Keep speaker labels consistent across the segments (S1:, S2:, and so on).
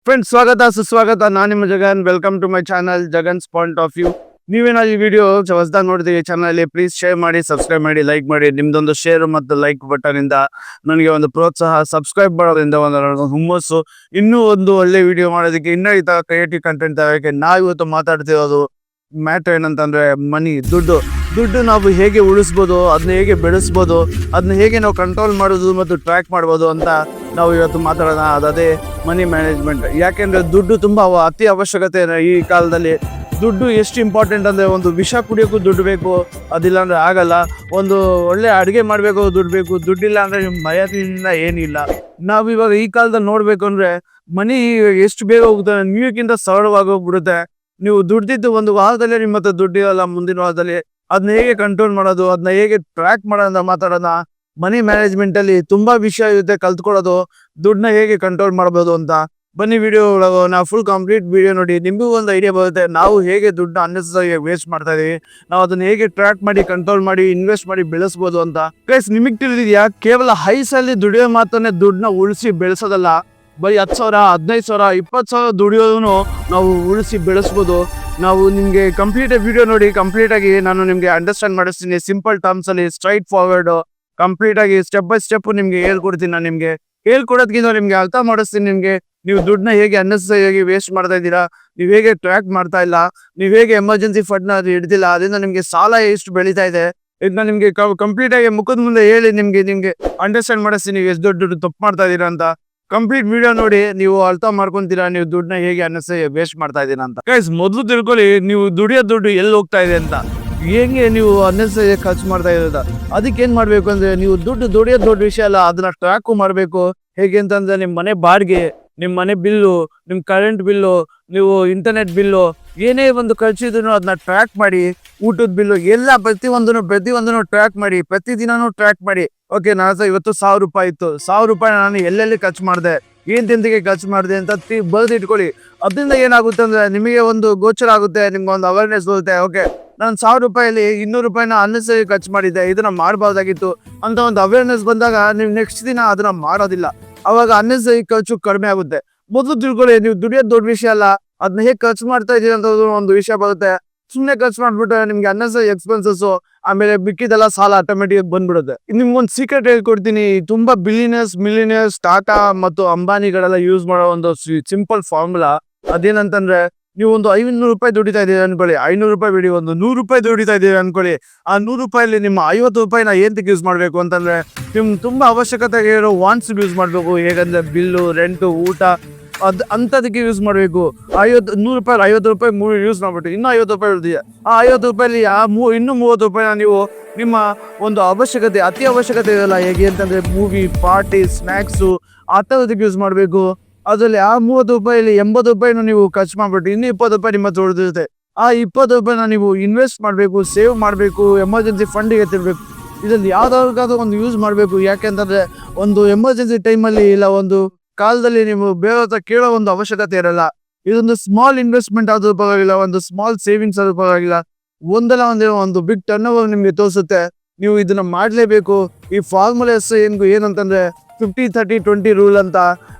S1: Friends, ಸ್ವಾಗತ ಸುಸ್ವಾಗತ. ನಾನು ನಿಮ್ಮ Jagan. Welcome to my channel Jagan's point of view. ನೀವೇನೋ ಈ ವಿಡಿಯೋ ಹೊಸದಾಗಿ ನೋಡ್ತೀವಿ ಚಾನಲ್, ಪ್ಲೀಸ್ ಶೇರ್ ಮಾಡಿ, ಸಬ್ಸ್ಕ್ರೈಬ್ ಮಾಡಿ, ಲೈಕ್ ಮಾಡಿ. ನಿಮ್ದೊಂದು ಶೇರ್ ಮತ್ತು ಲೈಕ್ ಬಟನ್ ಇಂದ ನನಗೆ ಒಂದು ಪ್ರೋತ್ಸಾಹ, ಸಬ್ಸ್ಕ್ರೈಬ್ ಮಾಡೋದ್ರಿಂದ ಒಂದು ಹುಮ್ಮಸ್ಸು, ಇನ್ನೂ ಒಂದು ಒಳ್ಳೆ ವಿಡಿಯೋ ಮಾಡೋದಕ್ಕೆ, ಇನ್ನೂ ಈ ತರ ಕ್ರಿಯೇಟಿವ್ ಕಂಟೆಂಟ್ ತರೋಕ್ಕೆ. ನಾವು ಇವತ್ತು ಮಾತಾಡ್ತಿರೋದು ಮ್ಯಾಟರ್ ಏನಂತಂದ್ರೆ ಮನಿ, ದುಡ್ಡು ನಾವು ಹೇಗೆ ಉಳಿಸ್ಬೋದು, ಅದನ್ನ ಹೇಗೆ ಬೆಳೆಸ್ಬೋದು, ಅದನ್ನ ಹೇಗೆ ನಾವು ಕಂಟ್ರೋಲ್ ಮಾಡೋದು ಮತ್ತು ಟ್ರ್ಯಾಕ್ ಮಾಡ್ಬೋದು ಅಂತ ನಾವು ಇವತ್ತು ಮಾತಾಡೋಣ. ಅದೇ ಮನಿ ಮ್ಯಾನೇಜ್ಮೆಂಟ್. ಯಾಕೆಂದ್ರೆ ದುಡ್ಡು ತುಂಬಾ ಅತಿ ಅವಶ್ಯಕತೆ ಈ ಕಾಲದಲ್ಲಿ. ದುಡ್ಡು ಎಷ್ಟು ಇಂಪಾರ್ಟೆಂಟ್ ಅಂದ್ರೆ, ಒಂದು ವಿಷ ಕುಡಿಯೋಕ್ಕೂ ದುಡ್ಡು ಬೇಕು, ಅದಿಲ್ಲ ಅಂದ್ರೆ ಆಗಲ್ಲ. ಒಂದು ಒಳ್ಳೆ ಅಡುಗೆ ಮಾಡಬೇಕು, ದುಡ್ಡು ಬೇಕು. ದುಡ್ಡಿಲ್ಲ ಅಂದ್ರೆ ನಿಮ್ಮ ಮರ್ಯಾದೆಯಿಂದ ಏನಿಲ್ಲ. ನಾವು ಇವಾಗ ಈ ಕಾಲದಲ್ಲಿ ನೋಡ್ಬೇಕು ಅಂದ್ರೆ ಮನಿ ಎಷ್ಟು ಬೇಗ ಹೋಗುತ್ತೆ, ನೀವಕ್ಕಿಂತ ಸರಳವಾಗಿ ಹೋಗ್ಬಿಡುತ್ತೆ. ನೀವು ದುಡ್ದಿದ್ದು ಒಂದು ವಾರದಲ್ಲೇ ನಿಮ್ಮ ಹತ್ರ ದುಡ್ಡಿರಲ್ಲ. ಮುಂದಿನ ವಾರದಲ್ಲಿ ಅದನ್ನ ಹೇಗೆ ಕಂಟ್ರೋಲ್ ಮಾಡೋದು, ಅದನ್ನ ಹೇಗೆ ಟ್ರ್ಯಾಕ್ ಮಾಡೋದ ಮಾತಾಡೋಣ. ಮನಿ ಮ್ಯಾನೇಜ್ಮೆಂಟ್ ಅಲ್ಲಿ ತುಂಬಾ ವಿಷಯ ಇರುತ್ತೆ ಕಲ್ತ್ಕೊಳ್ಳೋದು, ದುಡ್ಡನ್ನ ಹೇಗೆ ಕಂಟ್ರೋಲ್ ಮಾಡ್ಬೋದು ಅಂತ. ಬನ್ನಿ ವಿಡಿಯೋ ನಾವು ಫುಲ್ ಕಂಪ್ಲೀಟ್ ವಿಡಿಯೋ ನೋಡಿ, ನಿಮಗೂ ಒಂದು ಐಡಿಯಾ ಬರುತ್ತೆ ನಾವು ಹೇಗೆ ದುಡ್ಡು ಅನ್ನೆಸರಿ ವೇಸ್ಟ್ ಮಾಡ್ತಾ ಇದೀವಿ, ನಾವು ಅದನ್ನ ಹೇಗೆ ಟ್ರ್ಯಾಕ್ ಮಾಡಿ, ಕಂಟ್ರೋಲ್ ಮಾಡಿ, ಇನ್ವೆಸ್ಟ್ ಮಾಡಿ ಬೆಳೆಸ್ಬೋದು ಅಂತ. ಗೈಸ್, ನಿಮಗೆ ತಿಳಿದಿದ್ಯಾ, ಕೇವಲ ಹೈಸಲ್ಲಿ ದುಡಿಯೋ ಮಾತ್ರನೇ ದುಡ್ಡನ್ನ ಉಳಿಸಿ ಬೆಳೆಸೋದಲ್ಲ. ಬರೀ 10,000, 15,000, 20,000 ದುಡಿಯೋದನ್ನು ನಾವು ಉಳಿಸಿ ಬೆಳೆಸ್ಬೋದು. ನಾವು ನಿಮಗೆ ಕಂಪ್ಲೀಟ್ ವಿಡಿಯೋ ನೋಡಿ, ಕಂಪ್ಲೀಟ್ ಆಗಿ ನಾನು ನಿಮಗೆ ಅಂಡರ್ಸ್ಟ್ಯಾಂಡ್ ಮಾಡಿಸ್ತೀನಿ. ಸಿಂಪಲ್ ಟರ್ಮ್ಸ್ ಅಲ್ಲಿ, ಸ್ಟ್ರೈಟ್ ಫಾರ್ವರ್ಡ್, ಕಂಪ್ಲೀಟ್ ಆಗಿ ಸ್ಟೆಪ್ ಬೈ ಸ್ಟೆಪ್ ನಿಮ್ಗೆ ಹೇಳ್ಕೊಡ್ತೀನಿ. ನಾನು ನಿಮ್ಗೆ ಹೇಳ್ಕೊಡೋದ್ಕಿಂತ ನಿಮ್ಗೆ ಅರ್ಥ ಮಾಡಿಸ್ತೀನಿ. ನಿಮ್ಗೆ ನೀವು ದುಡ್ಡನ್ನ ಹೇಗೆ ಅನ್ನೆಸರಿಯಾಗಿ ವೇಸ್ಟ್ ಮಾಡ್ತಾ ಇದ್ದೀರಾ, ನೀವು ಹೇಗೆ ಟ್ರ್ಯಾಕ್ ಮಾಡ್ತಾ ಇಲ್ಲ, ನೀವು ಹೇಗೆ ಎಮರ್ಜೆನ್ಸಿ ಫಂಡ್ ನ ಹಿಡ್ದಿಲ್ಲ, ಅದರಿಂದ ನಿಮ್ಗೆ ಸಾಲ ಎಷ್ಟು ಬೆಳೀತಾ ಇದೆ, ಇದನ್ನ ನಿಮ್ಗೆ ಕಂಪ್ಲೀಟ್ ಆಗಿ ಮುಖದ ಮುಂದೆ ಹೇಳಿ ನಿಮ್ಗೆ ಅಂಡರ್ಸ್ಟ್ಯಾಂಡ್ ಮಾಡಿಸ್ತೀನಿ. ನೀವು ಎಷ್ಟು ದುಡ್ಡು ತಪ್ಪು ಮಾಡ್ತಾ ಇದ್ದೀರಾ ಅಂತ. ಕಂಪ್ಲೀಟ್ ವಿಡಿಯೋ ನೋಡಿ, ನೀವು ಅರ್ಥ ಮಾಡ್ಕೊಂತೀರಾ ನೀವು ದುಡ್ಡನ್ನ ಹೇಗೆ ಅನ್ನೆಸರಿ ವೇಸ್ಟ್ ಮಾಡ್ತಾ ಇದ್ದೀರಾ ಅಂತ. ಗೈಸ್, ಮೊದಲು ತಿಳ್ಕೊಳ್ಳಿ, ನೀವು ದುಡಿಯೋ ದುಡ್ಡು ಎಲ್ಲಿ ಹೋಗ್ತಾ ಇದೆ ಅಂತ, ಹೆಂಗೆ ನೀವು ಅನ್ನೆಸರಿ ಖರ್ಚು ಮಾಡ್ತಾ ಇರೋದ. ಅದಕ್ಕೆ ಏನ್ ಮಾಡ್ಬೇಕು ಅಂದ್ರೆ, ನೀವು ದುಡ್ಡು ದುಡಿಯೋದು ದೊಡ್ಡ ವಿಷಯ ಅಲ್ಲ, ಅದನ್ನ ಟ್ರ್ಯಾಕು ಮಾಡ್ಬೇಕು. ಹೇಗೆ ಅಂತಂದ್ರೆ, ನಿಮ್ಮ ಮನೆ ಬಾಡಿಗೆ, ನಿಮ್ಮ ಮನೆ ಬಿಲ್ಲು, ನಿಮ್ಮ ಕರೆಂಟ್ ಬಿಲ್ಲು, ನೀವು ಇಂಟರ್ನೆಟ್ ಬಿಲ್ಲು, ಏನೇ ಒಂದು ಖರ್ಚಿದ್ರು ಅದನ್ನ ಟ್ರ್ಯಾಕ್ ಮಾಡಿ. ಊಟದ ಬಿಲ್ಲು ಎಲ್ಲ ಪ್ರತಿಯೊಂದನ್ನು ಟ್ರ್ಯಾಕ್ ಮಾಡಿ, ಪ್ರತಿದಿನನೂ ಟ್ರ್ಯಾಕ್ ಮಾಡಿ. ಓಕೆ, ನಾನು ಇವತ್ತು 1,000 ರೂಪಾಯಿ ಇತ್ತು, 1,000 ರೂಪಾಯಿ ನಾನು ಎಲ್ಲೆಲ್ಲಿ ಖರ್ಚು ಮಾಡಿದೆ, ಏನ್ ತಿಂದಿಗೆ ಖರ್ಚು ಮಾಡಿದೆ ಅಂತ ಬರೆದು ಇಟ್ಕೊಳ್ಳಿ. ಅದರಿಂದ ಏನಾಗುತ್ತೆ ಅಂದ್ರೆ, ನಿಮಗೆ ಒಂದು ಗೋಚರ ಆಗುತ್ತೆ, ನಿಮ್ಗೆ ಒಂದು ಅವೇರ್ನೆಸ್ ಬರುತ್ತೆ. ಓಕೆ, ನಾನು 1,000 ರೂಪಾಯಲ್ಲಿ 200 ರೂಪಾಯಿನ ಅನ್ನೆಸರಿ ಖರ್ಚು ಮಾಡಿದ್ದೆ, ಇದನ್ನ ಮಾಡಬಾರ್ದಾಗಿತ್ತು ಅಂತ ಒಂದು ಅವೇರ್ನೆಸ್ ಬಂದಾಗ ನೀವು ನೆಕ್ಸ್ಟ್ ದಿನ ಅದನ್ನ ಮಾಡೋದಿಲ್ಲ. ಅವಾಗ ಅನ್ನೆಸರಿ ಖರ್ಚು ಕಡಿಮೆ ಆಗುತ್ತೆ. ಮೊದಲು ತಿಳ್ಕೊಳ್ಳಿ, ನೀವು ದುಡಿಯೋದು ದೊಡ್ಡ ವಿಷಯ ಅಲ್ಲ, ಅದನ್ನ ಹೇಗೆ ಖರ್ಚು ಮಾಡ್ತಾ ಇದೀರಿ ಅಂತ ಒಂದು ವಿಷಯ ಬರುತ್ತೆ. ಸುಮ್ಮನೆ ಖರ್ಚು ಮಾಡ್ಬಿಟ್ರೆ ನಿಮ್ಗೆ ಅನ್ನೆಸರಿ ಎಕ್ಸ್ಪೆನ್ಸಸ್, ಆಮೇಲೆ ಬಿಕ್ಕಿದೆಲ್ಲ ಸಾಲ ಆಟೋಮೆಟಿಕ್ ಬಂದ್ಬಿಡುತ್ತೆ. ನಿಮ್ಗೊಂದು ಸೀಕ್ರೆಟ್ ಹೇಳ್ಕೊಡ್ತೀನಿ. ತುಂಬಾ ಮಿಲಿಯನರ್ಸ್, ಟಾಟಾ ಮತ್ತು ಅಂಬಾನಿಗಳೆಲ್ಲ ಯೂಸ್ ಮಾಡೋ ಒಂದು ಸಿಂಪಲ್ ಫಾರ್ಮುಲಾ. ಅದೇನಂತಂದ್ರೆ, ನೀವು ಒಂದು 500 ರೂಪಾಯಿ ದುಡಿತಾ ಇದೀರಿ ಅನ್ಕೊಳ್ಳಿ, 500 ರೂಪಾಯಿ ಬಿಡಿ, ಒಂದು 100 ರೂಪಾಯಿ ದುಡಿತಾ ಇದೀರಿ ಅನ್ಕೊಳ್ಳಿ. ಆ 100 ರೂಪಾಯಿಲಿ ನಿಮ್ಮ 50 ರೂಪಾಯಿನ ಏಂತಕ್ಕೆ ಯೂಸ್ ಮಾಡ್ಬೇಕು ಅಂತಂದ್ರೆ, ನಿಮ್ ತುಂಬಾ ಅವಶ್ಯಕತೆ ಇರೋ ವಾಂಟ್ಸ್ ಯೂಸ್ ಮಾಡ್ಬೇಕು. ಹೇಗಂದ್ರೆ ಬಿಲ್ಲು, ರೆಂಟು, ಊಟ, ಅಂತದಕ್ಕೆ ಯೂಸ್ ಮಾಡ್ಬೇಕು. 100 ರೂಪಾಯಿ 50 ರೂಪಾಯಿ ಯೂಸ್ ಮಾಡ್ಬಿಟ್ಟು ಇನ್ನೂ 50 ರೂಪಾಯಿ ಉಳಿದಿದೆ. ಆ 50 ರೂಪಾಯಿಲಿ ಇನ್ನೂ 30 ರೂಪಾಯಿನ ನೀವು ನಿಮ್ಮ ಒಂದು ಅವಶ್ಯಕತೆ, ಅತಿ ಅವಶ್ಯಕತೆ ಇರಲ್ಲ, ಹೇಗೆ ಅಂತಂದ್ರೆ ಮೂವಿ, ಪಾರ್ಟಿ, ಸ್ನ್ಯಾಕ್ಸು, ಆ ಥರದಕ್ಕೆ ಯೂಸ್ ಮಾಡಬೇಕು. ಅದರಲ್ಲಿ ಆ 30 ರೂಪಾಯಿಲಿ 80 ರೂಪಾಯಿನ ನೀವು ಖರ್ಚು ಮಾಡ್ಬಿಟ್ಟು ಇನ್ನೂ 20 ರೂಪಾಯಿ ನಿಮ್ಮ ಹತ್ರ ಉಳಿದಿರುತ್ತೆ. ಆ 20 ರೂಪಾಯಿನ ನೀವು ಇನ್ವೆಸ್ಟ್ ಮಾಡಬೇಕು, ಸೇವ್ ಮಾಡಬೇಕು, ಎಮರ್ಜೆನ್ಸಿ ಫಂಡಿಗೆ ತಿರ್ಬೇಕು. ಇದರಲ್ಲಿ ಯಾವ್ದಾದ್ರು ಒಂದು ಯೂಸ್ ಮಾಡಬೇಕು. ಯಾಕೆಂತಂದ್ರೆ, ಒಂದು ಎಮರ್ಜೆನ್ಸಿ ಟೈಮಲ್ಲಿ ಇಲ್ಲ ಒಂದು ಕಾಲದಲ್ಲಿ ನೀವು ಬೇರೆ ಹತ್ರ ಕೇಳೋ ಒಂದು ಅವಶ್ಯಕತೆ ಇರಲ್ಲ. ಇದೊಂದು ಸ್ಮಾಲ್ ಇನ್ವೆಸ್ಟ್ಮೆಂಟ್ ಆದ್ರೂ ಪರವಾಗಿಲ್ಲ, ಒಂದು ಸ್ಮಾಲ್ ಸೇವಿಂಗ್ಸ್ ಆದ್ರೂ ಪರವಾಗಿಲ್ಲ, ಒಂದಲ್ಲ ಒಂದು ಬಿಗ್ ಟರ್ನ್ ಓವರ್ ನಿಮ್ಗೆ ತೋರಿಸುತ್ತೆ. ನೀವು ಇದನ್ನ ಮಾಡಲೇಬೇಕು. ಈ ಫಾರ್ಮುಲಾಸ್ ಏನಂತಂದ್ರೆ 50-30-20 ರೂಲ್ ಅಂತ.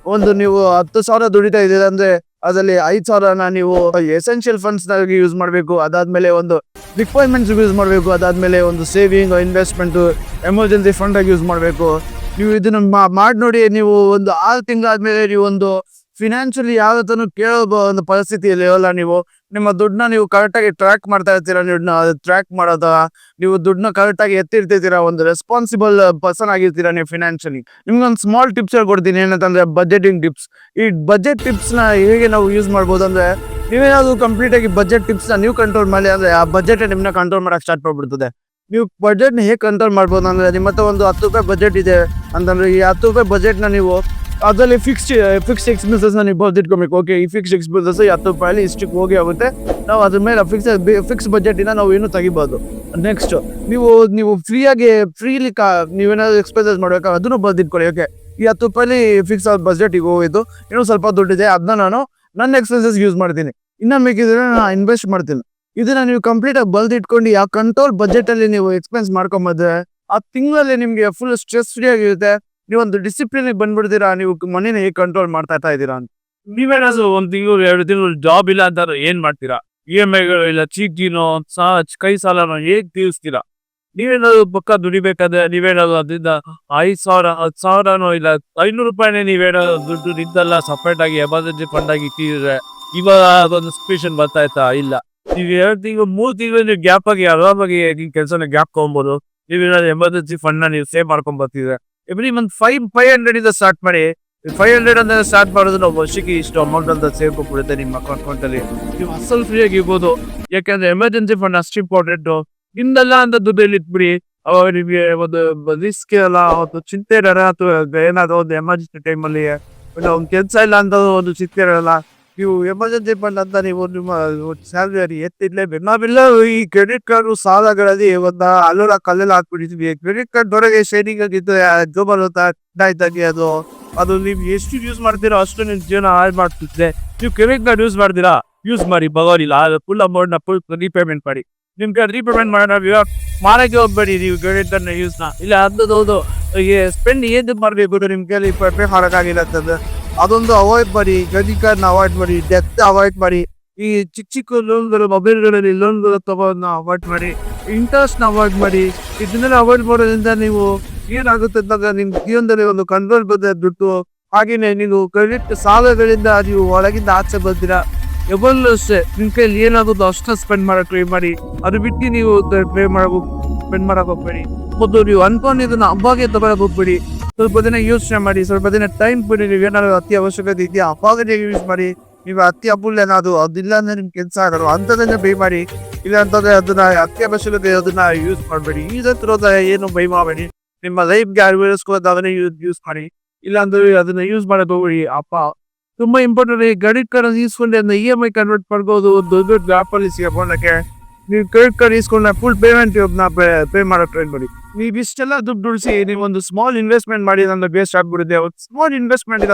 S1: ನೀವು 10,000 ದುಡಿತಾ ಇದ್ದೀರಾ ಅಂದ್ರೆ ಅದರಲ್ಲಿ 5,000ನ ನೀವು ಎಸೆನ್ಷಿಯಲ್ ಫಂಡ್ಸ್ ನಾಗಿ ಯೂಸ್ ಮಾಡಬೇಕು. ಅದಾದ್ಮೇಲೆ ಒಂದು ರಿಕ್ವೈರ್ಮೆಂಟ್ಸ್ ಯೂಸ್ ಮಾಡಬೇಕು. ಅದಾದ್ಮೇಲೆ ಒಂದು ಸೇವಿಂಗ್, ಇನ್ವೆಸ್ಟ್ಮೆಂಟ್, ಎಮರ್ಜೆನ್ಸಿ ಫಂಡ್ ಆಗಿ ಯೂಸ್ ಮಾಡಬೇಕು. ನೀವು ಇದನ್ನ ಮಾಡಿ ನೋಡಿ. ನೀವು ಒಂದು 6 ತಿಂಗಳಾದ್ಮೇಲೆ ನೀವು ಒಂದು ಫಿನಾನ್ಷಿಯಲಿ ಯಾವ ತನೂ ಕೇಳೋ ಒಂದು ಪರಿಸ್ಥಿತಿಯಲ್ಲಿ ಇರಲ್ಲ. ನೀವು ನಿಮ್ಮ ದುಡ್ಡನ್ನ ನೀವು ಕರೆಕ್ಟಾಗಿ ಟ್ರ್ಯಾಕ್ ಮಾಡ್ತಾ ಇರ್ತೀರಾ. ಟ್ರ್ಯಾಕ್ ಮಾಡೋದ, ನೀವು ದುಡ್ಡನ್ನ ಕರೆಕ್ಟಾಗಿ ಎತ್ತಿರ್ತೀರಾ. ಒಂದು ರೆಸ್ಪಾನ್ಸಿಬಲ್ ಪರ್ಸನ್ ಆಗಿರ್ತೀರಾ ನೀವು ಫಿನಾನ್ಷಿಯಲಿ. ನಿಮ್ಗೊಂದು ಸ್ಮಾಲ್ ಟಿಪ್ಸ್ ಹೇಳ್ಕೊಡ್ತೀನಿ. ಏನಂತಂದ್ರೆ, ಬಜೆಟಿಂಗ್ ಟಿಪ್ಸ್. ಈ ಬಜೆಟ್ ಟಿಪ್ಸ್ನ ಹೇಗೆ ನಾವು ಯೂಸ್ ಮಾಡ್ಬೋದು ಅಂದ್ರೆ, ನೀವೇನಾದ್ರು ಕಂಪ್ಲೀಟ್ ಆಗಿ ಬಜೆಟ್ ಟಿಪ್ಸ್ನ ನೀವು ಕಂಟ್ರೋಲ್ ಮಾಡಿ ಅಂದ್ರೆ, ಆ ಬಜೆಟ್ ನಿಮ್ಮನ್ನ ಕಂಟ್ರೋಲ್ ಮಾಡಕ್ಕೆ ಸ್ಟಾರ್ಟ್ ಮಾಡ್ಬಿಡ್ತದೆ. ನೀವು ಬಜೆಟ್ನ ಹೇಗೆ ಕಂಟ್ರೋಲ್ ಮಾಡ್ಬೋದು ಅಂದ್ರೆ, ನಿಮ್ಮ ಹತ್ರ ಒಂದು 10 ರೂಪಾಯಿ ಬಜೆಟ್ ಇದೆ ಅಂತಂದ್ರೆ, ಈ 10 ರೂಪಾಯಿ ಬಜೆಟ್ನ ನೀವು ಅದರಲ್ಲಿ ಫಿಕ್ಸ್ಡ್ ಎಕ್ಸ್ಪೆನ್ಸಸ್ನ ನೀವು ಬರೆದಿಟ್ಕೊಬೇಕು. ಓಕೆ, ಈ ಫಿಕ್ಸ್ಡ್ ಎಕ್ಸ್ಪೆನ್ಸಸ್ 10 ರೂಪಾಯಲ್ಲಿ ಇಷ್ಟಕ್ಕೆ ಹೋಗಿ ಆಗುತ್ತೆ. ನಾವು ಅದ್ರ ಮೇಲೆ ಫಿಕ್ಸ್ ಬಜೆಟಿನ ನಾವು ಏನು ತೆಗಿಬೋದು. ನೆಕ್ಸ್ಟ್, ನೀವು ಫ್ರೀಲಿ ನೀವೇನಾದ್ರು ಎಕ್ಸ್ಪೆನ್ಸಸ್ ಮಾಡಬೇಕಾ ಅದನ್ನು ಬರೆದಿಟ್ಕೊಳ್ಳಿ. ಓಕೆ, ಈ 10 ರೂಪಾಯಿ ಫಿಕ್ಸ್ ಆದ ಬಜೆಟಿಗೆ ಹೋಗಿದ್ದು, ಇನ್ನೂ ಸ್ವಲ್ಪ ದುಡ್ಡಿದೆ, ಅದನ್ನ ನಾನು ನನ್ನ ಎಕ್ಸ್ಪೆನ್ಸಸ್ ಯೂಸ್ ಮಾಡ್ತೀನಿ, ಇನ್ನು ಮಿಕ್ಕಿದ್ರೆ ನಾನು ಇನ್ವೆಸ್ಟ್ ಮಾಡ್ತೀನಿ. ಇದನ್ನ ನೀವು ಕಂಪ್ಲೀಟ್ ಆಗಿ ಬರೆದಿಟ್ಕೊಂಡು ಯಾವ ಕಂಟ್ರೋಲ್ ಬಜೆಟ್ ಅಲ್ಲಿ ನೀವು ಎಕ್ಸ್ಪೆನ್ಸ್ ಮಾಡ್ಕೊಂಬಂದ್ರೆ, ಆ ತಿಂಗಳಲ್ಲಿ ನಿಮ್ಗೆ ಫುಲ್ ಸ್ಟ್ರೆಸ್ ಫ್ರೀ ಆಗಿರುತ್ತೆ. ನೀವೊಂದು ಡಿಸಿಪ್ಲಿನ್ ಬಂದ್ಬಿಡ್ತೀರಾ, ನೀವು ಮನಿನ ಹೇಗೆ ಕಂಟ್ರೋಲ್ ಮಾಡ್ತಾ ಇದ್ದೀರಾ ಅಂತ. ನೀವೇನಾದ್ರು ಒಂದ್ ತಿಂಗಳು 2 ತಿಂಗಳು ಜಾಬ್ ಇಲ್ಲ ಅಂತಾದ್ರೆ ಏನ್ ಮಾಡ್ತೀರಾ? EMIಗಳು ಇಲ್ಲ, ಚೀಟಿನೋ ಕೈ ಸಾಲನೋ ಹೇಗ್ ತೀರಿಸ್ತೀರಾ? ನೀವೇನಾದ್ರು ಪಕ್ಕ ದುಡಿಬೇಕಾದ್ರೆ ನೀವೇನಾದ್ರು ಅದರಿಂದ 5,000 10,000ನೋ ಇಲ್ಲ ₹500 ನೀವೇನಾದ್ರು ದುಡ್ಡು ನಿಂದೆಲ್ಲ ಸಪರೇಟ್ ಆಗಿ ಎಮರ್ಜೆನ್ಸಿ ಫಂಡ್ ಆಗಿ ಇಟ್ಟಿದ್ರೆ ಇವಾಗ ಅದೊಂದು ಸಿಚುವೇಶನ್ ಬರ್ತಾ ಇತ್ತಾ? ಇಲ್ಲ. ನೀವು 2 ತಿಂಗಳು 3 ತಿಂಗಳು ನೀವು ಗ್ಯಾಪ್ ಆಗಿ ಆರಾಮಾಗಿ ನಿಮ್ ಕೆಲಸನ ಗ್ಯಾಪ್ ತಗೊಬೋದು. ನೀವೇನಾದ್ರು ಎಮರ್ಜೆನ್ಸಿ ಫಂಡ್ ನ ನೀವು ಸೇವ್ ಮಾಡ್ಕೊಂಡ್ ಬರ್ತಿದ್ರೆ ಎವ್ರಿ ಮಂತ್ 500 ಇಂದ ಸ್ಟಾರ್ಟ್ ಮಾಡಿ. 500 ಅಂತ ಸ್ಟಾರ್ಟ್ ಮಾಡಿದ್ರೆ ನಾವು ವರ್ಷಕ್ಕೆ ಇಷ್ಟು ಅಮೌಂಟ್ ಅಂತ ಸೇವ್ ಕೊಟ್ಬಿಡುತ್ತೆ ನಿಮ್ಮ ಅಕೌಂಟ್ ಅಲ್ಲಿ. ನೀವು ಅಸಲ್ ಫ್ರೀ ಆಗಿ ಇರ್ಬೋದು. ಯಾಕಂದ್ರೆ ಎಮರ್ಜೆನ್ಸಿ ಫಂಡ್ ಅಷ್ಟು ಇಂಪಾರ್ಟೆಂಟ್. ಹಿಂದೆಲ್ಲ ಅಂತ ದುಡ್ಡಲ್ಲಿ ಇಟ್ಬಿಡಿ, ಅವಾಗ ನಿಮಗೆ ಒಂದು ರಿಸ್ಕ್ ಇರಲ್ಲ, ಒಂದು ಚಿಂತೆ ಇರಲ್ಲ, ಅಥವಾ ಏನಾದ್ರು ಒಂದು ಎಮರ್ಜೆನ್ಸಿ ಟೈಮಲ್ಲಿ ಒಂದು ಕೆಲಸ ಇಲ್ಲ ಅಂತ ಒಂದು ಚಿಂತೆ ಇರಲ್ಲ. ನೀವು ಎಮರ್ಜೆನ್ಸಿ ಫಂಡ್ ಅಂತ ನೀವು ನಿಮ್ಮ ಸ್ಯಾಲರಿ ಎತ್ತಿಡ್ಲೇಬೇಕು. ನಾವೆಲ್ಲ ಈ ಕ್ರೆಡಿಟ್ ಕಾರ್ಡ್ ಸಾಲಗಳಲ್ಲಿ ಒಂದು ಅಲ್ಲೋಲ ಕಲ್ಲೆಲ್ಲ ಹಾಕ್ಬಿಟ್ಟಿದ್ವಿ. ಕ್ರೆಡಿಟ್ ಕಾರ್ಡ್ ಹೊರಗೆ ಶೇರಿಂಗ್ ಆಗಿದ್ದು ಜೋಬಲ್ ಇದ್ದಂಗೆ ಅದು ನೀವು ಎಷ್ಟು ಯೂಸ್ ಮಾಡ್ತೀರೋ ಅಷ್ಟು ನಿಮ್ ಜೀವನ ಹಾಳು ಮಾಡ್ತಿದ್ದೆ. ನೀವು ಕ್ರೆಡಿಟ್ ಕಾರ್ಡ್ ಯೂಸ್ ಮಾಡಿ ಬಗೋದಿಲ್ಲ. ಫುಲ್ ಅಮೌಂಟ್ ನ ಫುಲ್ ರೀಪೇಮೆಂಟ್ ಮಾಡಿ. ನಿಮ್ಗೆ ರೀಪೇಮೆಂಟ್ ಮಾಡೋಣ ಮಾಡಕ್ಕೆ ಹೋಗ್ಬೇಡಿ. ನೀವು ಕ್ರೆಡಿಟ್ ಕಾರ್ಡ್ ನ ಯೂಸ್ ಇಲ್ಲ ಹೌದು ಸ್ಪೆಂಡ್ ಏನ್ ಮಾಡ್ಬೇಕು ನಿಮ್ ಕೈಲಿ ಪೇ ಮಾಡೋಕ್ಕಾಗಿಲ್ಲ ಅಂತಂದ್ರೆ ಅದೊಂದು ಅವಾಯ್ಡ್ ಮಾಡಿ. ಕ್ರೆಡಿಟ್ ಕಾರ್ಡ್ ನ ಅವಾಯ್ಡ್ ಮಾಡಿ, ಡೆತ್ ಅವಾಯ್ಡ್ ಮಾಡಿ. ಈ ಚಿಕ್ಕ ಲೋನ್ಗಳು, ಮೊಬೈಲ್ಗಳಲ್ಲಿ ಲೋನ್ಗಳು ತಗೋದನ್ನ ಅವಾಯ್ಡ್ ಮಾಡಿ, ಇಂಟ್ರೆಸ್ಟ್ ನ ಅವಾಯ್ಡ್ ಮಾಡಿ. ಇದನ್ನೆಲ್ಲ ಅವಾಯ್ಡ್ ಮಾಡೋದ್ರಿಂದ ನೀವು ಏನಾಗುತ್ತೆ ಅಂತಂದ್ರೆ ನಿಮ್ ಜೀವನದಲ್ಲಿ ಒಂದು ಕಂಟ್ರೋಲ್ ಬಿಟ್ಟು ಹಾಗೇನೆ ನೀವು ಕ್ರೆಡಿಟ್ ಸಾಲಗಳಿಂದ ನೀವು ಒಳಗಿಂದ ಆಚೆ ಬರ್ತೀರಾ. ಯಾವಾಗಲೂ ಅಷ್ಟೇ ನಿಮ್ ಕೈಲಿ ಏನಾಗುತ್ತೋ ಅಷ್ಟು ಸ್ಪೆಂಡ್ ಮಾಡಕ್ ಟ್ರೈ ಮಾಡಿ. ಅದು ಬಿಟ್ಟು ನೀವು ಸ್ಪೆಂಡ್ ಮಾಡಕ್ ಹೋಗ್ಬೇಡಿ. ಮತ್ತು ನೀವು ಅನ್ಕೊಂಡಿದ್ದನ್ನ ಹಬ್ಬಗೆ ತಗೊಳಕ್ ಹೋಗ್ಬೇಡಿ. ಸ್ವಲ್ಪ ದಿನ ಯೋಚನೆ ಮಾಡಿ, ಸ್ವಲ್ಪ ದಿನ ಟೈಮ್ ಬಿಡಿ. ನೀವು ಏನಾದ್ರು ಅತಿ ಅವಶ್ಯಕತೆ ಇದೆಯಾ ಹಬ್ಬಗೆ ಯೂಸ್ ಮಾಡಿ. ನೀವು ಅತಿ ಅಮೂಲ್ಯ ಏನಾದ್ರು ಅದಿಲ್ಲ ಅಂದ್ರೆ ನಿಮ್ ಕೆಲಸ ಆಗಲ್ಲ ಅಂತದನ್ನ ಬೈ ಮಾಡಿ. ಇಲ್ಲ ಅಂತಂದ್ರೆ ಅದನ್ನ ಅತಿ ಅವಶ್ಯಕತೆ ಅದನ್ನ ಯೂಸ್ ಮಾಡಬೇಡಿ. ಏನು ಬೈ ಮಾಡಬೇಡಿ. ನಿಮ್ಮ ಲೈಫ್ಗೆ ಅಳವಡಿಸ್ಕೋದನ್ನ ಯೂಸ್ ಮಾಡಿ. ಇಲ್ಲ ಅಂದ್ರೆ ಅದನ್ನ ಯೂಸ್ ಮಾಡಕ್ ಹೋಗ್ಬೇಡಿ. ತುಂಬಾ ಇಂಪಾರ್ಟೆಂಟ್. ಕ್ರೆಡಿಟ್ ಕಾರ್ಡ್ ಈಸ್ಕೊಂಡೆ ಅದನ್ನ EMI ಕನ್ವರ್ಟ್ ಮಾಡ್ಬೋದು. ದೊಡ್ಡ ಆಪ್ ಅಲ್ಲಿ ಸಿಗೋಣಕ್ಕೆ ನೀವು ಕ್ರೆಡಿಟ್ ಕಾರ್ಡ್ ಈಸ್ಕೊಂಡ ಫುಲ್ ಪೇಮೆಂಟ್ ಪೇ ಮಾಡಕ್ ಟ್ರೈ ಮಾಡಿ. ನೀವು ಇಷ್ಟೆಲ್ಲ ದುಡ್ಡು ಉಳಿಸಿ ನೀವು ಒಂದು ಸ್ಮಾಲ್ ಇನ್ವೆಸ್ಟ್ಮೆಂಟ್ ಮಾಡಿ ಅಂದ್ರೆ ಬೇಸ್ಟ್ ಆಗ್ಬಿಡುತ್ತೆ. ಒಂದು ಸ್ಮಾಲ್ ಇನ್ವೆಸ್ಟ್ಮೆಂಟ್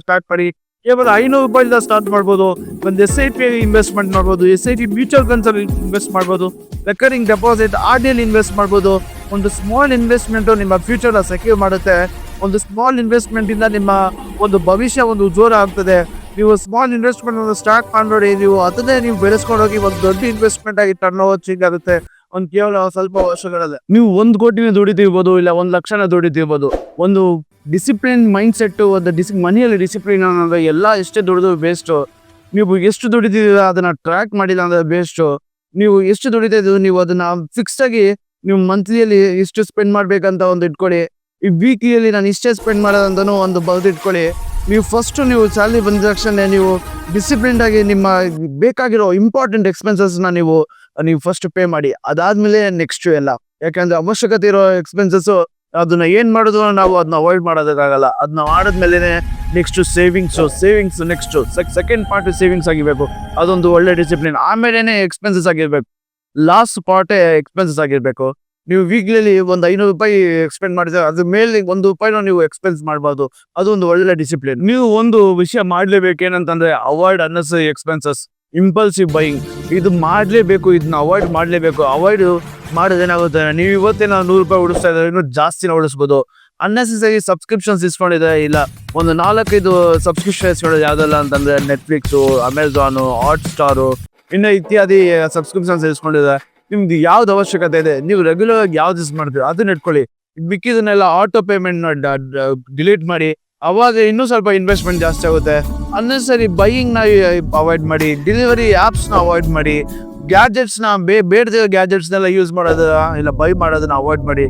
S1: ಸ್ಟಾರ್ಟ್ ಮಾಡಿ. ಕೇವಲ ₹500 ಸ್ಟಾರ್ಟ್ ಮಾಡ್ಬೋದು. ಒಂದು SIP ಇನ್ವೆಸ್ಟ್ಮೆಂಟ್ ಮಾಡ್ಬೋದು. SIP ಮ್ಯೂಚುವಲ್ ಫಂಡ್ಸ್ ಅಲ್ಲಿ ಇನ್ವೆಸ್ಟ್ ಮಾಡ್ಬೋದು. ರೆಕರಿಂಗ್ ಡೆಪಾಸಿಟ್ RD ಇನ್ವೆಸ್ಟ್ ಮಾಡ್ಬೋದು. ಒಂದು ಸ್ಮಾಲ್ ಇನ್ವೆಸ್ಟ್ಮೆಂಟ್ ನಿಮ್ಮ ಫ್ಯೂಚರ್ ಸೆಕ್ಯೂರ್ ಮಾಡುತ್ತೆ. ಒಂದು ಸ್ಮಾಲ್ ಇನ್ವೆಸ್ಟ್ಮೆಂಟ್ ಇಂದ ನಿಮ್ಮ ಒಂದು ಭವಿಷ್ಯ ಒಂದು ಉಜ್ವಲ ಆಗ್ತದೆ. ನೀವು ಸ್ಮಾಲ್ ಇನ್ವೆಸ್ಟ್ಮೆಂಟ್ ಒಂದು ಸ್ಟಾರ್ಟ್ ಮಾಡಿ ನೀವು ಅದನ್ನೇ ನೀವು ಬೆಳೆಸ್ಕೊಂಡೋಗಿ ಒಂದು ದೊಡ್ಡ ಇನ್ವೆಸ್ಟ್ಮೆಂಟ್ ಆಗಿ ಟರ್ನ್ ಓವರ್ ಚೇಂಜ್ ಆಗುತ್ತೆ. ಒಂದು ಕೇವಲ ಸ್ವಲ್ಪ ವರ್ಷಗಳಲ್ಲಿ ನೀವು 1 ಕೋಟಿನ ದುಡಿತಿರ್ಬೋದು, ಇಲ್ಲ 1 ಲಕ್ಷನ ದುಡಿತಿರ್ಬೋದು. ಒಂದು ಡಿಸಿಪ್ಲಿನ್ ಮೈಂಡ್ ಸೆಟ್, ಒಂದು ಮನಿಯಲ್ಲಿ ಡಿಸಿಪ್ಲಿನ್ ಅನ್ನೋದು ಎಲ್ಲ ಎಷ್ಟೇ ದುಡಿದು ಬೇಸ್ಟ್. ನೀವು ಎಷ್ಟು ದುಡಿದಿದ್ದೀರಾ ಅದನ್ನ ಟ್ರ್ಯಾಕ್ ಮಾಡಿಲ್ಲ ಅಂದ್ರೆ ಬೇಸ್ಟ್. ನೀವು ಎಷ್ಟು ದುಡಿತಾ ಇದ್ದೀವಿ ನೀವು ಅದನ್ನ ಫಿಕ್ಸ್ ಆಗಿ ನೀವು ಮಂತ್ಲಿಯಲ್ಲಿ ಇಷ್ಟು ಸ್ಪೆಂಡ್ ಮಾಡ್ಬೇಕಂತ ಒಂದು ಇಟ್ಕೊಳ್ಳಿ. ಈ ವೀಕ್ಲಿಯಲ್ಲಿ ನಾನು ಇಷ್ಟೇ ಸ್ಪೆಂಡ್ ಮಾಡೋದಂತನೂ ಒಂದು ಬರೆದಿಟ್ಕೊಳ್ಳಿ. ನೀವು ಫಸ್ಟ್ ನೀವು ಸ್ಯಾಲರಿ ಬಂದ ತಕ್ಷಣ ನೀವು ಡಿಸಿಪ್ಲಿನ್ ಆಗಿ ನಿಮ್ಮ ಬೇಕಾಗಿರೋ ಇಂಪಾರ್ಟೆಂಟ್ ಎಕ್ಸ್ಪೆನ್ಸಸ್ನ ನೀವು ಫಸ್ಟ್ ಪೇ ಮಾಡಿ. ಅದಾದ್ಮೇಲೆ ನೆಕ್ಸ್ಟ್ ಎಲ್ಲ. ಯಾಕಂದ್ರೆ ಅವಶ್ಯಕತೆ ಇರೋ ಎಕ್ಸ್ಪೆನ್ಸಸ್ ಅದನ್ನ ಏನ್ ಮಾಡೋದು ನಾವು ಅದನ್ನ ಅವಾಯ್ಡ್ ಮಾಡೋದಕ್ಕಾಗಲ್ಲ. ಅದನ್ನ ಮಾಡಿದ್ಮೇಲೆ next savings next second part savings ಆಗಿರ್ಬೇಕು. ಅದೊಂದು ಒಳ್ಳೆ ಡಿಸಿಪ್ಲಿನ್. ಆಮೇಲೆ ಎಕ್ಸ್ಪೆನ್ಸಸ್ ಆಗಿರ್ಬೇಕು. ಲಾಸ್ಟ್ ಪಾರ್ಟೇ ಎಕ್ಸ್ಪೆನ್ಸಸ್ ಆಗಿರ್ಬೇಕು. ನೀವು ವೀಕ್ಲಿ ಒಂದು ₹500 ಎಕ್ಸ್ಪೆಂಡ್ ಮಾಡಿದ್ರೆ ಅದ್ರ ಮೇಲೆ ₹1 ನೀವು ಎಕ್ಸ್ಪೆನ್ಸ್ ಮಾಡಬಾರ್ದು. ಅದೊಂದು ಒಳ್ಳೆ ಡಿಸಿಪ್ಲಿನ್. ನೀವು ಒಂದು ವಿಷಯ ಮಾಡ್ಲೇಬೇಕು. ಏನಂತಂದ್ರೆ avoid unnecessary expenses, impulsive buying. ಇದು ಮಾಡ್ಲೇಬೇಕು. ಇದನ್ನ ಅವಾಯ್ಡ್ ಮಾಡ್ಲೇಬೇಕು. ಅವಾಯ್ಡ್ ಮಾಡೋದೇನಾಗುತ್ತೆ, ನೀವು ಇವತ್ತೇನೋ ₹100 ಉಳಿಸ್ತಾ ಇದ್ದಾರೆ, ಇನ್ನೂ ಜಾಸ್ತಿನ ಉಳಿಸ್ಬೋದು. ಅನ್ನೆಸರಿ ಸಬ್ಸ್ಕ್ರಿಪ್ಷನ್ಸ್ ಇಸ್ಕೊಂಡಿದೆ, ಇಲ್ಲ ಒಂದು 4-5 ಸಬ್ಸ್ಕ್ರಿಪ್ಷನ್ ಇಸ್ಕೊಂಡಿದೆ. ಯಾವ್ದಲ್ಲ ಅಂತಂದ್ರೆ ನೆಟ್ಫ್ಲಿಕ್ಸು, ಅಮೆಝಾನು, ಹಾಟ್ಸ್ಟಾರು, ಇನ್ನು ಇತ್ಯಾದಿ ಸಬ್ಸ್ಕ್ರಿಪ್ಷನ್ಸ್ ಇಸ್ಕೊಂಡಿದೆ. ನಿಮ್ದು ಯಾವ್ದು ಅವಶ್ಯಕತೆ ಇದೆ, ನೀವು ರೆಗ್ಯುಲರ್ ಆಗಿ ಯಾವ್ದು ಯೂಸ್ ಮಾಡ್ತೀವಿ ಅದನ್ನ ಇಟ್ಕೊಳ್ಳಿ. ಮಿಕ್ಕಿದನ್ನೆಲ್ಲ ಆಟೋ ಪೇಮೆಂಟ್ ಡಿಲೀಟ್ ಮಾಡಿ. ಅವಾಗ ಇನ್ನೂ ಸ್ವಲ್ಪ ಇನ್ವೆಸ್ಟ್ಮೆಂಟ್ ಜಾಸ್ತಿ ಆಗುತ್ತೆ. ಅನ್ನೆಸರಿ ಬೈಯಿಂಗ್ ನ ಅವಾಯ್ಡ್ ಮಾಡಿ. ಡೆಲಿವರಿ ಆಪ್ಸ್ ನ ಅವಾಯ್ಡ್ ಮಾಡಿ. ಗ್ಯಾಜೆಟ್ಸ್ ನ ಬೇಡದ ಗ್ಯಾಜೆಟ್ಸ್ನೆಲ್ಲ ಯೂಸ್ ಮಾಡೋದನ್ನ ಇಲ್ಲ ಬೈ ಮಾಡೋದನ್ನ ಅವಾಯ್ಡ್ ಮಾಡಿ.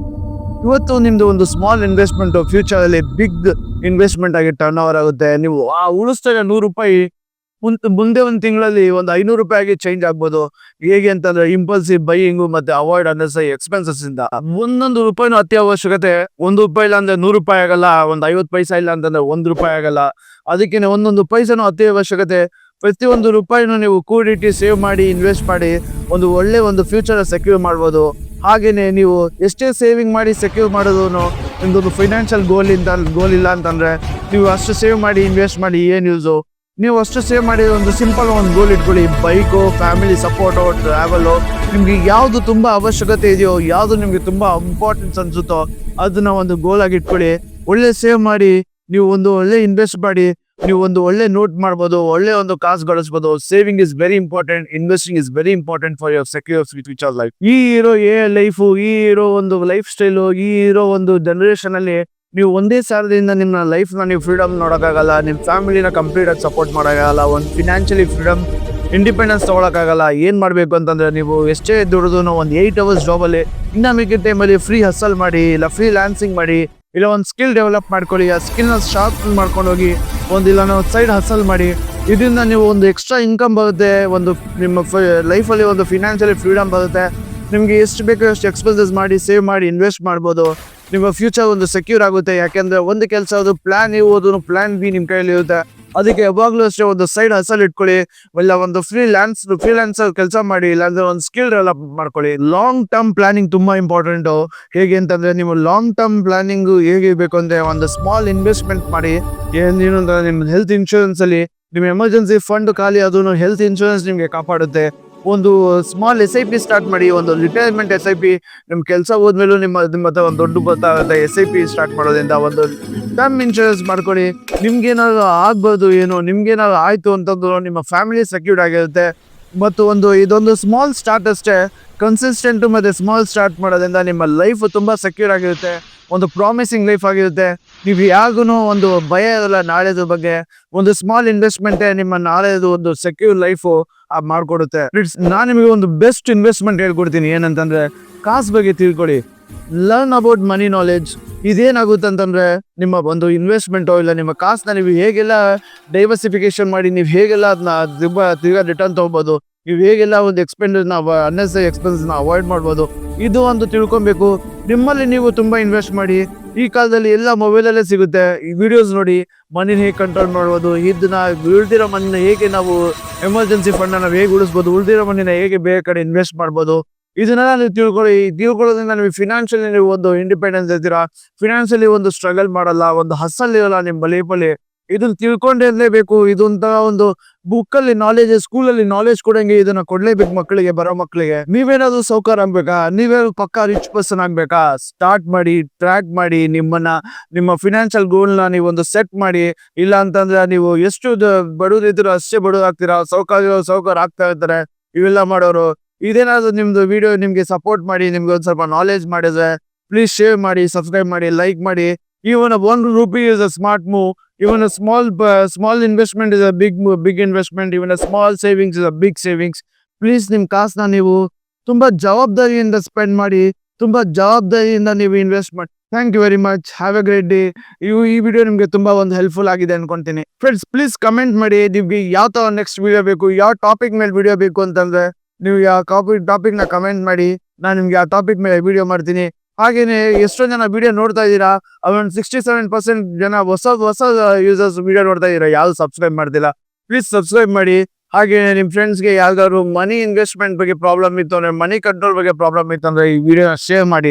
S1: ಇವತ್ತು ನಿಮ್ದು ಒಂದು ಸ್ಮಾಲ್ ಇನ್ವೆಸ್ಟ್ಮೆಂಟ್ ಫ್ಯೂಚರ್ ಅಲ್ಲಿ ಬಿಗ್ ಇನ್ವೆಸ್ಟ್ಮೆಂಟ್ ಆಗಿ ಟರ್ನ್ ಓವರ್ ಆಗುತ್ತೆ. ನೀವು ಉಳಿಸ್ದಾಗ ₹100 ಮುಂದೆ ಒಂದು ತಿಂಗಳಲ್ಲಿ ಒಂದು ₹500 ಆಗಿ ಚೇಂಜ್ ಆಗ್ಬೋದು. ಹೇಗೆ ಅಂತಂದ್ರೆ ಇಂಪಲ್ಸಿವ್ ಬೈಯಿಂಗು ಮತ್ತೆ ಅವಾಯ್ಡ್ ಅನ್ನೆಸರಿ ಎಕ್ಸ್ಪೆನ್ಸಸ್ ಇಂದ. ಒಂದೊಂದು ರೂಪಾಯಿನೂ ಅತ್ಯವಶ್ಯಕತೆ. ₹1 ಇಲ್ಲ ಅಂದ್ರೆ ₹100 ಆಗಲ್ಲ. ಒಂದು 50 ಪೈಸಾ ಇಲ್ಲ ಅಂತಂದ್ರೆ ₹1 ಆಗಲ್ಲ. ಅದಕ್ಕೆ ಒಂದೊಂದು ಪೈಸಾನು ಅತ್ಯವಶ್ಯಕತೆ. ಪ್ರತಿಯೊಂದು ರೂಪಾಯಿನೂ ನೀವು ಕೂಡಿಟ್ಟು ಸೇವ್ ಮಾಡಿ ಇನ್ವೆಸ್ಟ್ ಮಾಡಿ ಒಂದು ಒಳ್ಳೆ ಒಂದು ಫ್ಯೂಚರ್ ಸೆಕ್ಯೂರ್ ಮಾಡ್ಬೋದು. ಹಾಗೇನೆ ನೀವು ಎಷ್ಟೇ ಸೇವಿಂಗ್ ಮಾಡಿ ಸೆಕ್ಯೂರ್ ಮಾಡೋದು ನಿಮ್ದೊಂದು ಫೈನಾನ್ಷಿಯಲ್ ಗೋಲ್ ಇಲ್ಲ ಅಂತಂದ್ರೆ ನೀವು ಅಷ್ಟು ಸೇವ್ ಮಾಡಿ ಇನ್ವೆಸ್ಟ್ ಮಾಡಿ ಏನು ಯೂಸು. ನೀವು ಅಷ್ಟು ಸೇವ್ ಮಾಡಿ ಒಂದು ಸಿಂಪಲ್ ಒಂದು ಗೋಲ್ ಇಟ್ಕೊಳ್ಳಿ. ಬೈಕು, ಫ್ಯಾಮಿಲಿ ಸಪೋರ್ಟು, ಟ್ರಾವೆಲು, ನಿಮ್ಗೆ ಯಾವುದು ತುಂಬ ಅವಶ್ಯಕತೆ ಇದೆಯೋ, ಯಾವುದು ನಿಮಗೆ ತುಂಬ ಇಂಪಾರ್ಟೆನ್ಸ್ ಅನ್ಸುತ್ತೋ ಅದನ್ನ ಒಂದು ಗೋಲ್ ಆಗಿ ಇಟ್ಕೊಳ್ಳಿ. ಒಳ್ಳೆ ಸೇವ್ ಮಾಡಿ ನೀವು ಒಂದು ಒಳ್ಳೆ ಇನ್ವೆಸ್ಟ್ ಮಾಡಿ ನೀವು ಒಂದು ಒಳ್ಳೆ ನೋಟ್ ಮಾಡ್ಬೋದು, ಒಳ್ಳೆ ಒಂದು ಕಾಸು ಗಳಿಸ್ಬೋದು. Saving is very important, investing is very important for your secure future life. ಈ ಇರೋ ಲೈಫು, ಈ ಇರೋ ಒಂದು ಲೈಫ್ ಸ್ಟೈಲು, ಈ ಇರೋ ಒಂದು ಜನರೇಷನ್ ಅಲ್ಲಿ ನೀವು ಒಂದೇ ಸಾಲದಿಂದ ನಿಮ್ಮ ಲೈಫ್ ನ ನೀವು ಫ್ರೀಡಮ್ ನೋಡೋಕ್ಕಾಗಲ್ಲ, ನಿಮ್ಮ ಫ್ಯಾಮಿಲಿನ ಕಂಪ್ಲೀಟ್ ಆಗಿ ಸಪೋರ್ಟ್ ಮಾಡೋಕ್ಕಾಗಲ್ಲ, ಒಂದು ಫಿನಾನ್ಷಿಯಲಿ ಫ್ರೀಡಮ್ ಇಂಡಿಪೆಂಡೆನ್ಸ್ ತೊಗೊಳಕ್ಕಾಗಲ್ಲ. ಏನು ಮಾಡಬೇಕು ಅಂತಂದರೆ, ನೀವು ಎಷ್ಟೇ ದುಡಿದು ಒಂದು 8 hours ಜಾಬಲ್ಲಿ ಇನ್ನು ಮಿಕ್ಕಿದ ಟೈಮಲ್ಲಿ ಫ್ರೀ ಹಸಲ್ ಮಾಡಿ, ಇಲ್ಲ ಫ್ರೀ ಲ್ಯಾನ್ಸಿಂಗ್ ಮಾಡಿ, ಇಲ್ಲ ಒಂದು ಸ್ಕಿಲ್ ಡೆವಲಪ್ ಮಾಡ್ಕೊಳ್ಳಿ. ಆ ಸ್ಕಿಲ್ನ ಶಾರ್ಪ್ ಮಾಡ್ಕೊಂಡು ಹೋಗಿ ಇಲ್ಲ ಒಂದು ಸೈಡ್ ಹಸಲ್ ಮಾಡಿ. ಇದರಿಂದ ನೀವು ಒಂದು ಎಕ್ಸ್ಟ್ರಾ ಇನ್ಕಮ್ ಬರುತ್ತೆ, ಒಂದು ನಿಮ್ಮ ಲೈಫಲ್ಲಿ ಒಂದು ಫಿನಾನ್ಷಿಯಲಿ ಫ್ರೀಡಮ್ ಬರುತ್ತೆ. ನಿಮಗೆ ಎಷ್ಟು ಬೇಕೋ ಅಷ್ಟು ಎಕ್ಸ್ಪೆನ್ಸಸ್ ಮಾಡಿ, ಸೇವ್ ಮಾಡಿ, ಇನ್ವೆಸ್ಟ್ ಮಾಡ್ಬೋದು. ನಿಮ್ಮ ಫ್ಯೂಚರ್ ಒಂದು ಸೆಕ್ಯೂರ್ ಆಗುತ್ತೆ. ಯಾಕೆಂದರೆ ಒಂದು ಕೆಲಸ ಅದು ಪ್ಲ್ಯಾನ್ ನೀವು ಓದೋದು, ಪ್ಲ್ಯಾನ್ ಬಿ ನಿಮ್ಮ ಕೈಯಲ್ಲಿ ಇರುತ್ತೆ. ಅದಕ್ಕೆ ಯಾವಾಗಲೂ ಅಷ್ಟೇ ಒಂದು ಸೈಡ್ ಹಸಲ್ ಇಟ್ಕೊಳ್ಳಿ, ಇಲ್ಲ ಒಂದು ಫ್ರೀಲ್ಯಾನ್ಸರ್ ಕೆಲಸ ಮಾಡಿ, ಇಲ್ಲಾಂದ್ರೆ ಒಂದು ಸ್ಕಿಲ್ ಡೆವಲಪ್ ಮಾಡ್ಕೊಳ್ಳಿ. ಲಾಂಗ್ ಟರ್ಮ್ ಪ್ಲಾನಿಂಗ್ ತುಂಬ ಇಂಪಾರ್ಟೆಂಟು. ಹೇಗೆ ಅಂತಂದರೆ, ನೀವು ಲಾಂಗ್ ಟರ್ಮ್ ಪ್ಲಾನಿಂಗು ಹೇಗಿರಬೇಕು ಅಂದರೆ, ಒಂದು ಸ್ಮಾಲ್ ಇನ್ವೆಸ್ಟ್ಮೆಂಟ್ ಮಾಡಿ. ಏನು ಅಂದರೆ, ನಿಮ್ಮ ಹೆಲ್ತ್ ಇನ್ಶೂರೆನ್ಸಲ್ಲಿ ನಿಮ್ಮ ಎಮರ್ಜೆನ್ಸಿ ಫಂಡ್ ಖಾಲಿ ಆದ್ರೂ ಹೆಲ್ತ್ ಇನ್ಶೂರೆನ್ಸ್ ನಿಮಗೆ ಕಾಪಾಡುತ್ತೆ. ಒಂದು ಸ್ಮಾಲ್ SIP ಸ್ಟಾರ್ಟ್ ಮಾಡಿ, ಒಂದು ರಿಟೈರ್ಮೆಂಟ್ SIP. ನಿಮ್ಮ ಕೆಲಸ ಹೋದ್ಮೇಲೂ ನಿಮ್ಮ ಒಂದು ದೊಡ್ಡ ಗೊತ್ತಾಗುತ್ತೆ. SIP ಸ್ಟಾರ್ಟ್ ಮಾಡೋದ್ರಿಂದ ಒಂದು ಟರ್ಮ್ ಇನ್ಶೂರೆನ್ಸ್ ಮಾಡ್ಕೊಳ್ಳಿ. ನಿಮ್ಗೇನಾದ್ರು ಆಗ್ಬೋದು, ನಿಮ್ಗೇನಾದ್ರು ಆಯಿತು ಅಂತಂದ್ರು ನಿಮ್ಮ ಫ್ಯಾಮಿಲಿ ಸೆಕ್ಯೂರ್ಡ್ ಆಗಿರುತ್ತೆ. ಮತ್ತು ಇದೊಂದು ಸ್ಮಾಲ್ ಸ್ಟಾರ್ಟ್ ಅಷ್ಟೇ. ಕನ್ಸಿಸ್ಟೆಂಟು ಮತ್ತು ಸ್ಮಾಲ್ ಸ್ಟಾರ್ಟ್ ಮಾಡೋದ್ರಿಂದ ನಿಮ್ಮ ಲೈಫ್ ತುಂಬ ಸೆಕ್ಯೂರ್ ಆಗಿರುತ್ತೆ, ಒಂದು ಪ್ರಾಮಿಸಿಂಗ್ ಲೈಫ್ ಆಗಿರುತ್ತೆ. ನೀವು ಯಾರಿಗೂ ಒಂದು ಭಯ ಇರಲ್ಲ ನಾಳೆದು ಬಗ್ಗೆ. ಒಂದು ಸ್ಮಾಲ್ ಇನ್ವೆಸ್ಟ್ಮೆಂಟೇ ನಿಮ್ಮ ನಾಳೆದು ಒಂದು ಸೆಕ್ಯೂರ್ ಲೈಫು ಮಾಡಿಕೊಡುತ್ತೆ. ನಾನು ನಿಮಗೆ ಒಂದು ಬೆಸ್ಟ್ ಇನ್ವೆಸ್ಟ್ಮೆಂಟ್ ಹೇಳ್ಕೊಡ್ತೀನಿ. ಏನಂತಂದರೆ, ಕಾಸು ಬಗ್ಗೆ ತಿಳ್ಕೊಳ್ಳಿ. Learn about money knowledge. ಇದೇನಾಗುತ್ತೆ ಅಂತಂದರೆ, ನಿಮ್ಮ ಒಂದು ಇನ್ವೆಸ್ಟ್ಮೆಂಟೋ ಇಲ್ಲ ನಿಮ್ಮ ಕಾಸನ್ನ ನೀವು ಹೇಗೆಲ್ಲ ಡೈವರ್ಸಿಫಿಕೇಶನ್ ಮಾಡಿ, ನೀವು ಹೇಗೆಲ್ಲ ಅದನ್ನ ತಿರ್ಗಾ ರಿಟರ್ನ್ ತೊಗೋಬೋದು, ನೀವು ಹೇಗೆಲ್ಲ ಒಂದು ಅನ್ನೆಸರಿ ಎಕ್ಸ್ಪೆನ್ಸ್ನ ಅವಾಯ್ಡ್ ಮಾಡ್ಬೋದು, ಇದು ಒಂದು ತಿಳ್ಕೊಬೇಕು. ನಿಮ್ಮಲ್ಲಿ ನೀವು ತುಂಬ ಇನ್ವೆಸ್ಟ್ ಮಾಡಿ. ಈ ಕಾಲದಲ್ಲಿ ಎಲ್ಲ ಮೊಬೈಲಲ್ಲೇ ಸಿಗುತ್ತೆ. ಈ ವಿಡಿಯೋಸ್ ನೋಡಿ, ಮನಿನ ಹೇಗೆ ಕಂಟ್ರೋಲ್ ಮಾಡ್ಬೋದು, ಉಳಿದಿರೋ ಮನಿನ ಹೇಗೆ ನಾವು ಎಮರ್ಜೆನ್ಸಿ ಫಂಡ್ನ ನಾವು ಹೇಗೆ ಉಳಿಸ್ಬೋದು, ಉಳಿದಿರೋ ಮನಿನ ಹೇಗೆ ಬೇರೆ ಕಡೆ ಇನ್ವೆಸ್ಟ್ ಮಾಡ್ಬೋದು, ಇದನ್ನೆಲ್ಲ ನೀವು ತಿಳ್ಕೊಳ್ಳೋದ್ರಿಂದ ನೀವು ಫಿನಾನ್ಷಿಯಲಿ ನೀವು ಒಂದು ಇಂಡಿಪೆಂಡೆನ್ಸ್ ಇರ್ತೀರಾ. ಫಿನಾನ್ಷಿಯಲಿ ಒಂದು ಸ್ಟ್ರಗಲ್ ಮಾಡಲ್ಲ, ಒಂದು ಹಸಲ್ ಇರಲ್ಲ ನಿಮ್ಮ ಲೈಫಲ್ಲಿ. ಇದನ್ನ ತಿಳ್ಕೊಂಡಿರಲೇಬೇಕು. ಇದೊಂಥರ ಒಂದು ಬುಕ್ಕಲ್ಲಿ ನಾಲೆಜ್, ಸ್ಕೂಲಲ್ಲಿ ನಾಲೆಜ್ ಕೊಡಂಗೆ ಇದನ್ನ ಕೊಡ್ಲೇಬೇಕು ಮಕ್ಕಳಿಗೆ, ಬರೋ ಮಕ್ಕಳಿಗೆ. ನೀವೇನಾದ್ರು ಸೌಕರ್ಯ ಆಗ್ಬೇಕಾ, ನೀವೇನಾದ್ರು ಪಕ್ಕಾ ರಿಚ್ ಪರ್ಸನ್ ಆಗ್ಬೇಕಾ, ಸ್ಟಾರ್ಟ್ ಮಾಡಿ, ಟ್ರ್ಯಾಕ್ ಮಾಡಿ, ನಿಮ್ಮ ಫಿನಾನ್ಷಿಯಲ್ ಗೋಲ್ನ ನೀವೊಂದು ಸೆಟ್ ಮಾಡಿ. ಇಲ್ಲ ಅಂತಂದ್ರೆ ನೀವು ಎಷ್ಟು ಬಡವರಿದ್ದೀರೋ ಅಷ್ಟೇ ಬಡವರಾಗ್ತೀರಾ, ಸೌಕರ್ಯ ಆಗ್ತಾ ಇರ್ತಾರೆ ಇವೆಲ್ಲ ಮಾಡೋರು. ಇದೇನಾದ್ರು ನಿಮ್ದು ವಿಡಿಯೋ ನಿಮ್ಗೆ ಸಪೋರ್ಟ್ ಮಾಡಿ, ನಿಮ್ಗೆ ಒಂದು ಸ್ವಲ್ಪ ನಾಲೆಜ್ ಮಾಡಿದ್ರೆ ಪ್ಲೀಸ್ ಶೇರ್ ಮಾಡಿ, ಸಬ್ಸ್ಕ್ರೈಬ್ ಮಾಡಿ, ಲೈಕ್ ಮಾಡಿ. Even one rupee is a smart move. Even a small investment is a big investment. Even a small savings is a big savings. Please ನಿಮ್ಮ ಕಾಸನ್ನ ನೀವು ತುಂಬ ಜವಾಬ್ದಾರಿಯಿಂದ ಸ್ಪೆಂಡ್ ಮಾಡಿ, ತುಂಬ ಜವಾಬ್ದಾರಿಯಿಂದ ನೀವು ಇನ್ವೆಸ್ಟ್ ಮಾಡಿ. Thank you very much. Have a great day. ಈ ವಿಡಿಯೋ ನಿಮಗೆ ತುಂಬ ಒಂದು ಹೆಲ್ಪ್ಫುಲ್ ಆಗಿದೆ ಅನ್ಕೊಂತೀನಿ. ಫ್ರೆಂಡ್ಸ್, ಪ್ಲೀಸ್ ಕಮೆಂಟ್ ಮಾಡಿ ನಿಮ್ಗೆ ಯಾವ ಥರ ನೆಕ್ಸ್ಟ್ ವಿಡಿಯೋ ಬೇಕು, ಯಾವ ಟಾಪಿಕ್ ಮೇಲೆ ವಿಡಿಯೋ ಬೇಕು ಅಂತಂದರೆ ನೀವು ಯಾವ ಟಾಪಿಕ್ನ ಕಮೆಂಟ್ ಮಾಡಿ. ನಾನು ನಿಮ್ಗೆ ಆ ಟಾಪಿಕ್ ಮೇಲೆ ವಿಡಿಯೋ ಮಾಡ್ತೀನಿ. ಹಾಗೇನೆ ಎಷ್ಟೊಂದು ಜನ ವಿಡಿಯೋ ನೋಡ್ತಾ ಇದ್ದೀರಾ, ಅರೌಂಡ್ 67% ಜನ ಹೊಸ ಯೂಸರ್ಸ್ ವಿಡಿಯೋ ನೋಡ್ತಾ ಇದ್ದೀರಾ, ಯಾವುದು ಸಬ್ಸ್ಕ್ರೈಬ್ ಮಾಡ್ತಿಲ್ಲ. ಪ್ಲೀಸ್ ಸಬ್ಸ್ಕ್ರೈಬ್ ಮಾಡಿ. ಹಾಗೆ ನಿಮ್ಮ ಫ್ರೆಂಡ್ಸ್ಗೆ ಯಾವ್ದಾದ್ರು ಮನಿ ಇನ್ವೆಸ್ಟ್ಮೆಂಟ್ ಬಗ್ಗೆ ಪ್ರಾಬ್ಲಮ್ ಇತ್ತು ಅಂದರೆ, ಮನಿ ಕಂಟ್ರೋಲ್ ಬಗ್ಗೆ ಪ್ರಾಬ್ಲಮ್ ಇತ್ತು ಅಂದರೆ ಈ ವಿಡಿಯೋನ ಶೇರ್ ಮಾಡಿ.